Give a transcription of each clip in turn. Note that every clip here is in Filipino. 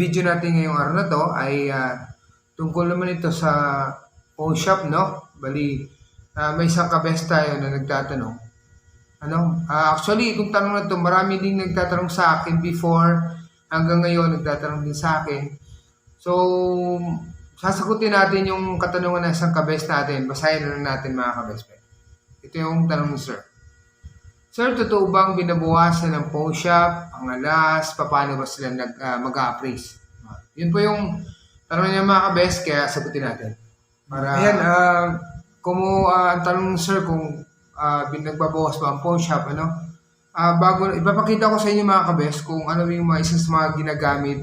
Video natin ngayong araw na to ay tungkol naman ito sa pawn shop, no? Bali, may isang kabes tayo na nagtatanong. Actually, itong tanong na to, marami din nagtatanong sa akin before, hanggang ngayon nagtatanong din sa akin. So, sasagutin natin yung katanungan ng isang kabes natin. Basahin na lang natin mga kabes. Ito yung tanong ni Sir. Sir, totoo bang binabawasan ng pawn shop ang alas? Paano ba sila mag-appraise? Yun po yung tanong niya mga kabes, kaya sagutin natin. Ayan, ang tanong ni Sir kung nagbabawas ba ang pawn shop, bago, ipapakita ko sa inyo mga kabes kung ano yung isa sa mga ginagamit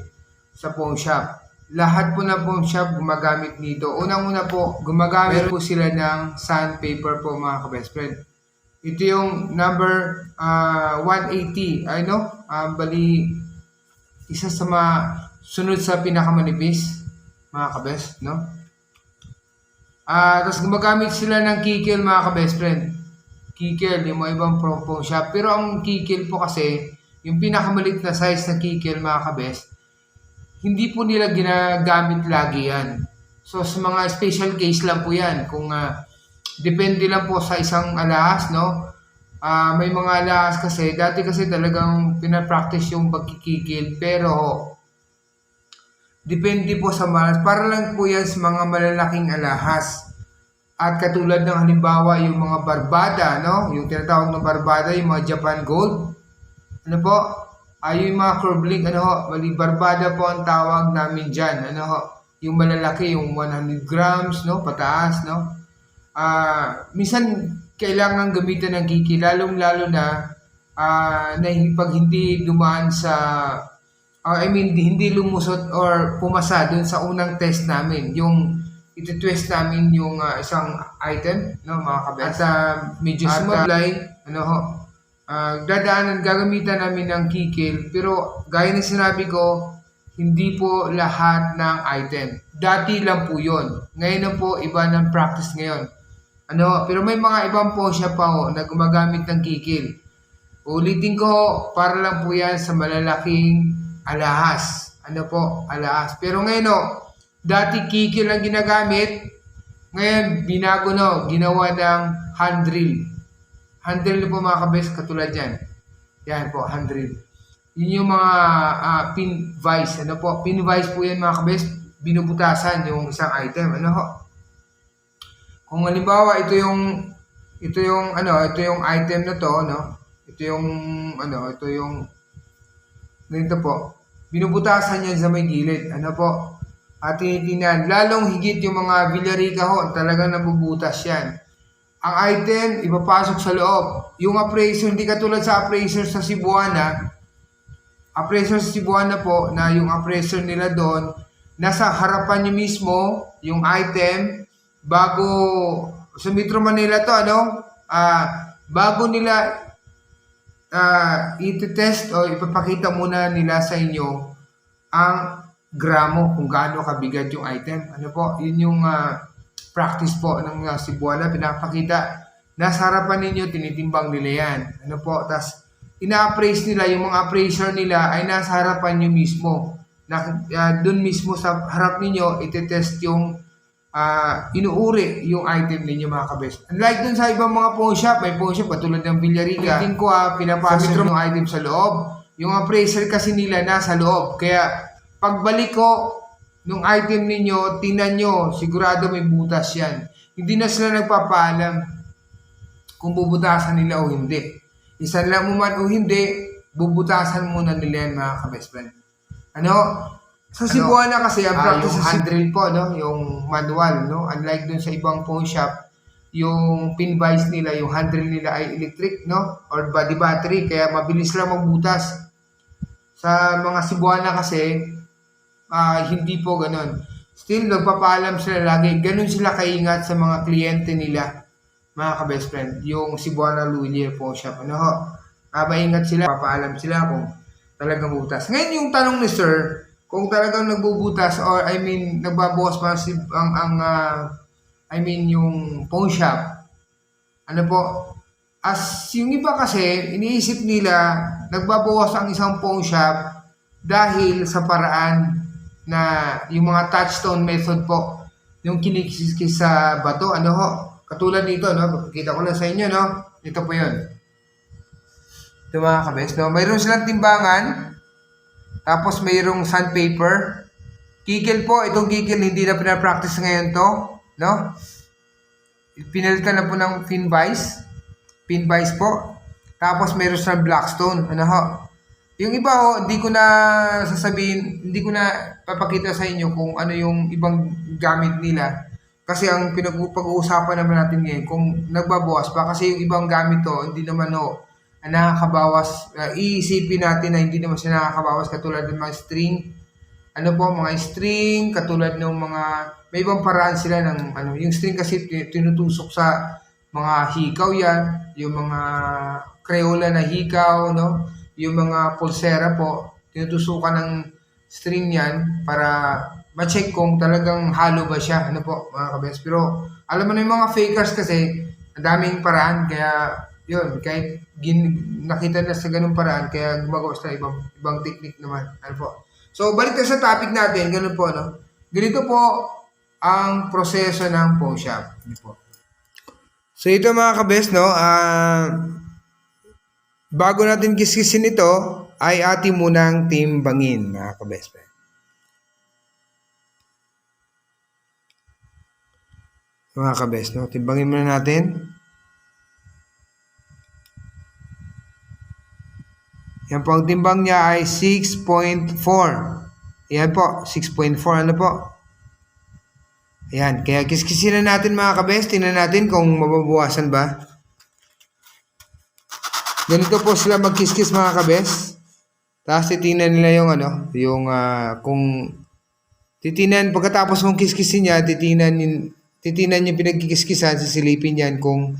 sa pawn shop. Lahat po na pawn shop gumagamit nito. Unang-una po, gumagamit po sila ng sandpaper po mga kabes friend. Ito yung number 180, bali isa sa sunod sa pinakamanipis, mga kabes, no? Tapos gumagamit sila ng kikil, mga kabes friend. Kikil, yung mga ibang pawn shop. Pero ang kikil po kasi, yung pinakamalit na size na kikil, mga kabes, hindi po nila ginagamit lagi yan. So sa mga special case lang po yan. Kung depende lang po sa isang alahas, no? May mga alahas kasi, dati kasi talagang pinapractice yung pagkikikil, pero depende po sa malas. Para lang po yan sa mga malalaking alahas. At katulad ng halimbawa, yung mga barbada, no? Yung tinatawag na barbada, yung mga Japan Gold. Yung mga curve link, bali barbada po ang tawag namin dyan, yung malalaki, yung 100 grams, no? Pataas, no? Minsan kailangan gamitan ng kiki, lalong-lalo na pag hindi dumaan sa hindi lumusot or pumasa dun sa unang test namin, yung iti-twist namin yung isang item, no, mga kabes. At medyo sumablay, gagamitan namin ng kikil, pero gaya ng sinabi ko, hindi po lahat ng item. Dati lang po yun. Ngayon na po, iba ng practice ngayon. Pero may mga ibang pawn shop pa na gumagamit ng kikil. Ulitin ko, para lang po yan sa malalaking alahas. Alahas. Pero ngayon, dati kikil ang ginagamit. Ngayon, binago ginawa ng hand drill. Hand drill po mga kabes, katulad yan. Yan po, hand drill. Yun yung mga pin vise. Pin vise po yan mga kabes, binubutasan yung isang item. Kung halimbawa ito yung item na to, no? Ito yung ganito po. Binubutasan niya sa may gilid, At tinitingnan, lalong higit yung mga Villarica talagang nabubutas yan. Ang item ipapasok sa loob. Yung appraiser, hindi katulad sa appraiser sa Cebuana. Appraiser sa Cebuana po, na yung appraiser nila doon, nasa harapan niyo mismo yung item. Bago sa Metro Manila to, bago nila iti-test o ipapakita muna nila sa inyo ang gramo, kung gaano kabigat yung item. Yun yung practice po ng Cebuana, pinapakita. Nasa harapan ninyo, tinitimbang nila yan. Tapos ina-appraise nila, yung mga appraiser nila ay nasa harapan nyo mismo. Doon mismo sa harap ninyo, iti-test yung inuuri yung item ninyo mga kabes. Unlike dun sa ibang mga pawn shop, may pawn shop katulad ng Villarica, tingin ko pinapasok yung item sa loob. Yung appraiser kasi nila nasa loob. Kaya pagbalik ko nung item ninyo, tingnan nyo, sigurado may butas yan. Hindi na sila nagpapaalam kung bubutasan nila o hindi. Isan lang mo man o hindi, bubutasan muna nila yan mga kabes friend. Sa Cebuana kasi ang practice yung hand drill po, yung manual, unlike dun sa ibang pawn shop, yung pin vise nila, yung hand drill nila ay electric, or body battery, kaya mabilis lang magbutas. Sa mga Cebuana kasi hindi po ganun. Still nagpapaalam sila lagi, ganun sila kaingat sa mga kliyente nila, mga ka-best friend, yung Cebuana Luilier pawn shop. Maingat sila, papaalam sila kung talagang butas. Ngayon yung tanong ni Sir, kung talagang nagbubutas or nagbabawas pa yung pawn shop. As yung iba kasi iniisip nila nagbabawas ang isang pawn shop dahil sa paraan na yung mga touchstone method po, yung kinikis sa bato, ano ho, katulad nito, no? Papakita ko lang sa inyo, no? Ito po yun. Ito mga kabes, no? Mayroon silang timbangan, tapos mayroong sandpaper. Kikil po, itong kikil hindi na pinapractice ngayon to, no? Pinalitan na po ng pin vise po. Tapos mayroon silang blackstone, ano ho? Yung iba ho, hindi ko na papakita sa inyo kung ano yung ibang gamit nila. Kasi ang pag-uusapan naman natin ngayon, kung nagbabawas pa, kasi yung ibang gamit to, hindi naman ho, nakakabawas. Iisipin natin na hindi naman siya nakakabawas katulad ng mga string. Ano po, mga string, katulad ng mga, may ibang paraan sila ng, yung string kasi tinutusok sa mga hikaw yan, yung mga Crayola na hikaw, no? Yung mga pulsera po, tinutusukan ng string yan para ma-check kung talagang hollow ba siya, ano po, mga kabes. Pero, alam mo na yung mga fakers kasi, ang daming paraan, kaya, yun, kahit nakita na sa ganung paraan, kaya gumagawa sa ibang technique naman, ano po. So, balik tayo sa topic natin, ganun po, no? Ganito po ang proseso ng pawn shop. Ano po. So, ito mga kabes, no? Bago natin kiskisin ito, ay atin munang timbangin, mga kabes. Mga kabes, no? Timbangin muna natin. Yan po, ang timbang niya ay 6.4. Yan po, 6.4. Ano po? Ayan, kaya kiskisin na natin mga kabes. Tingnan natin kung mababawasan ba. Ganito po sila magkiskis mga kabes. Tapos titingnan nila yung kung titingnan, pagkatapos mong kiskisin niya, titingnan yung pinagkikiskisan, sisilipin yan kung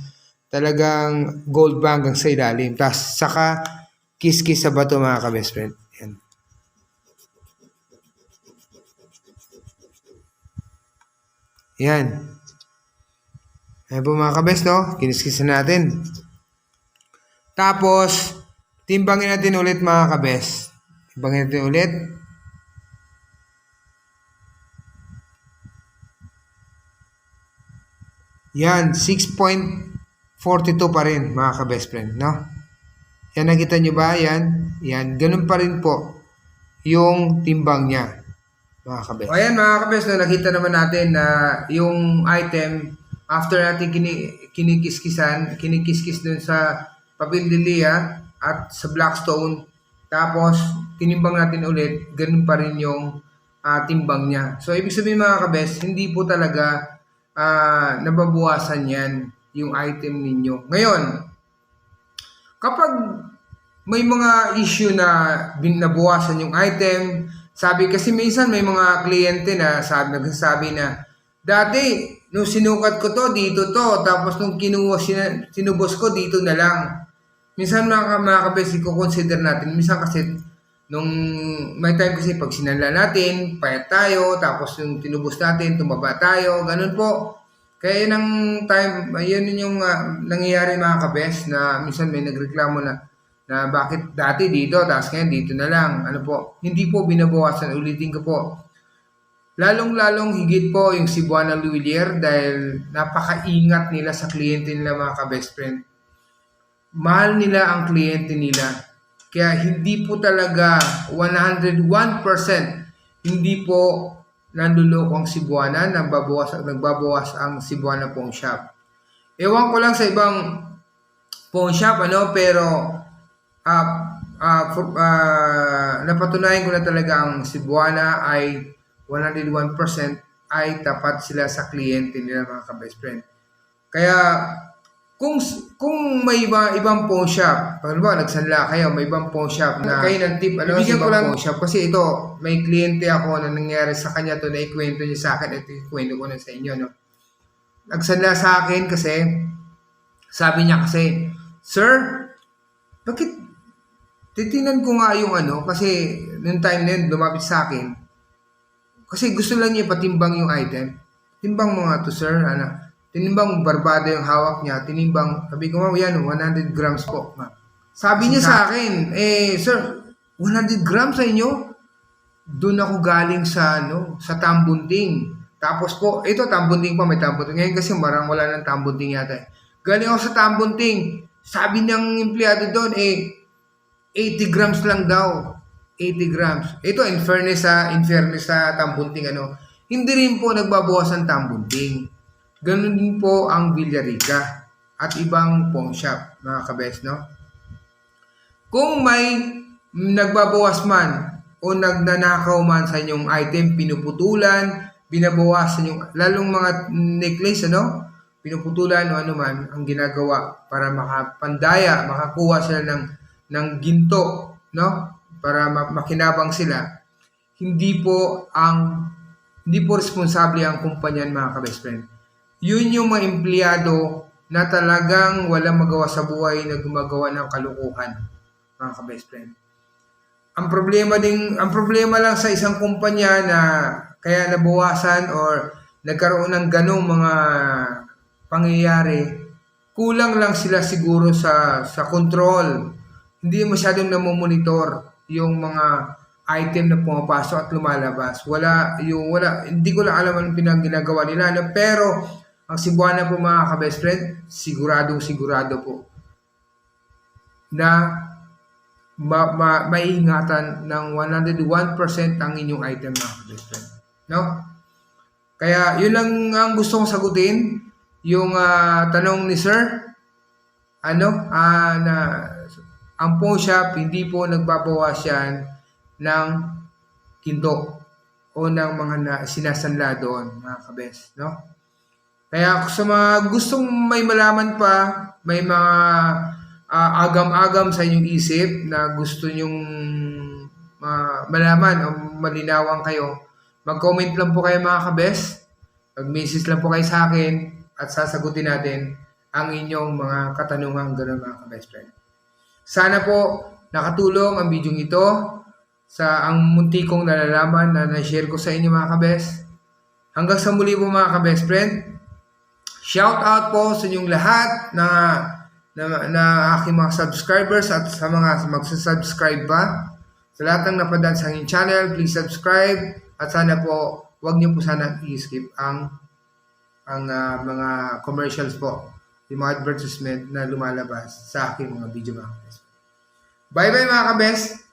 talagang gold ba hanggang sa ilalim. Tapos saka kiskis sa bato mga kabest friend. Yan. Yan. Ayan po mga kabest, no? Kiniskisan natin. Tapos, timbangin natin ulit mga kabest. Timbangin natin ulit. Yan, 6.42 pa rin mga kabest friend, no? Yan, nakita nyo ba? Yan. Yan, ganun pa rin po yung timbang niya, mga kabest. O ayan mga kabest, no, nakita naman natin na yung item, after natin kinikiskis dun sa papel de Lea at sa blackstone, tapos tinimbang natin ulit, ganun pa rin yung timbang niya. So, ibig sabihin mga kabest, hindi po talaga nababawasan yan yung item ninyo. Ngayon, kapag may mga issue na nabawasan yung item, sabi kasi minsan may mga kliyente na nagsasabi na, dati, nung sinukat ko to, dito to, tapos nung sinubos ko, dito na lang. Minsan mga kabes, i-consider natin. Minsan kasi, nung may time kasi pag sinala natin, payat tayo, tapos yung tinubos natin, tumaba tayo, ganun po. Kaya yun ang time, yun yung nangyayari mga kabes, na minsan may nagreklamo na bakit dati dito, tapos ngayon dito na lang. Ano po, hindi po binabawasan, ulitin ko po. Lalong-lalong higit po yung Cebuana Luwilier dahil napakaingat nila sa kliyente nila mga ka-best friend. Mahal nila ang kliyente nila. Kaya hindi po talaga 101% hindi po nanluloko ang Cebuana, nagbabawas ang Cebuana pawn shop. Ewan ko lang sa ibang pawn shop, pero napatunayan ko na talaga ang Cebuana ay 101% ay tapat sila sa kliyente nila mga ka-best friend. Kaya kung may ibang pawn shop, halimbawa nagsanla kayo, may ibang pawn shop na kayo ng tip, bigyan ko lang pawn shop kasi ito, may kliyente ako na nangyari sa kanya to na ikwento niya sa akin, ito ikwento ko na sa inyo, no? Nagsanla sa akin kasi, sabi niya kasi, sir, bakit titingnan ko nga yung kasi noong time na yun, lumapit sa akin, kasi gusto lang niya patimbang yung item. Timbang mo nga to sir, tinimbang barbado yung hawak niya, tinimbang, sabi ko, yan, 100 grams po. Sabi niya sa akin, sir, 100 grams sa inyo? doon ako galing sa sa Tambunting. Tapos po, ito Tambunting pa, may Tambunting. Ngayon kasi marang wala ng Tambunting yata. Galing ako sa Tambunting. Sabi ng empleyado doon, 80 grams lang daw. 80 grams. Ito, in fairness sa Tambunting, hindi rin po nagbabawas ang Tambunting. Ganun din po ang Villarica at ibang pawn shop, mga kabes, no? Kung may nagbabawas man o nagnanakaw man sa inyong item, pinuputulan, binabawasan yung, lalong mga necklace, pinuputulan o ano man ang ginagawa para makapandaya, makakuha sila ng ginto, para makinabang sila. Hindi po responsable ang kumpanya, mga ka-best friend. Yun yung mga empleyado na talagang walang magawa sa buhay na gumagawa ng kalukuhan, mga ka-best friend. Ang problema lang sa isang kumpanya na kaya nabawasan or nagkaroon ng ganong mga pangyayari, kulang lang sila siguro sa control. Hindi masyadong namomonitor yung mga item na pumapasok at lumalabas. Hindi ko lang alam anong ginagawa nila. Pero, ang Cebuana po, mga ka-best friend, sigurado po na maiingatan ng 101% ang inyong item, mga ka-best friend. No? Kaya, yun lang ang gusto kong sagutin. Yung tanong ni Sir, na ang pawn shop, hindi po nagbabawas yan ng ginto o ng mga sinasanla doon, mga kabes, no? Kaya sa mga gustong may malaman pa, may mga agam-agam sa inyong isip na gusto nyong malaman o malinawan kayo, mag-comment lang po kayo, mga kabes. Mag-message lang po kayo sa akin at sasagutin natin ang inyong mga katanungan, gano'n, mga ka-best friend. Sana po nakatulong ang video ito sa ang munti kong nalalaman na na-share ko sa inyo, mga ka-best. Hanggang sa muli po, mga ka-best friend. Shout out po sa inyong lahat na aking mga subscribers at sa mga magsasubscribe pa. Sa lahat ng napadaan sa aking channel, please subscribe at sana po huwag niyo po sana i-skip ang mga commercials po, yung mga advertisement na lumalabas sa aking mga video, mga kabes. Bye bye, mga kabes!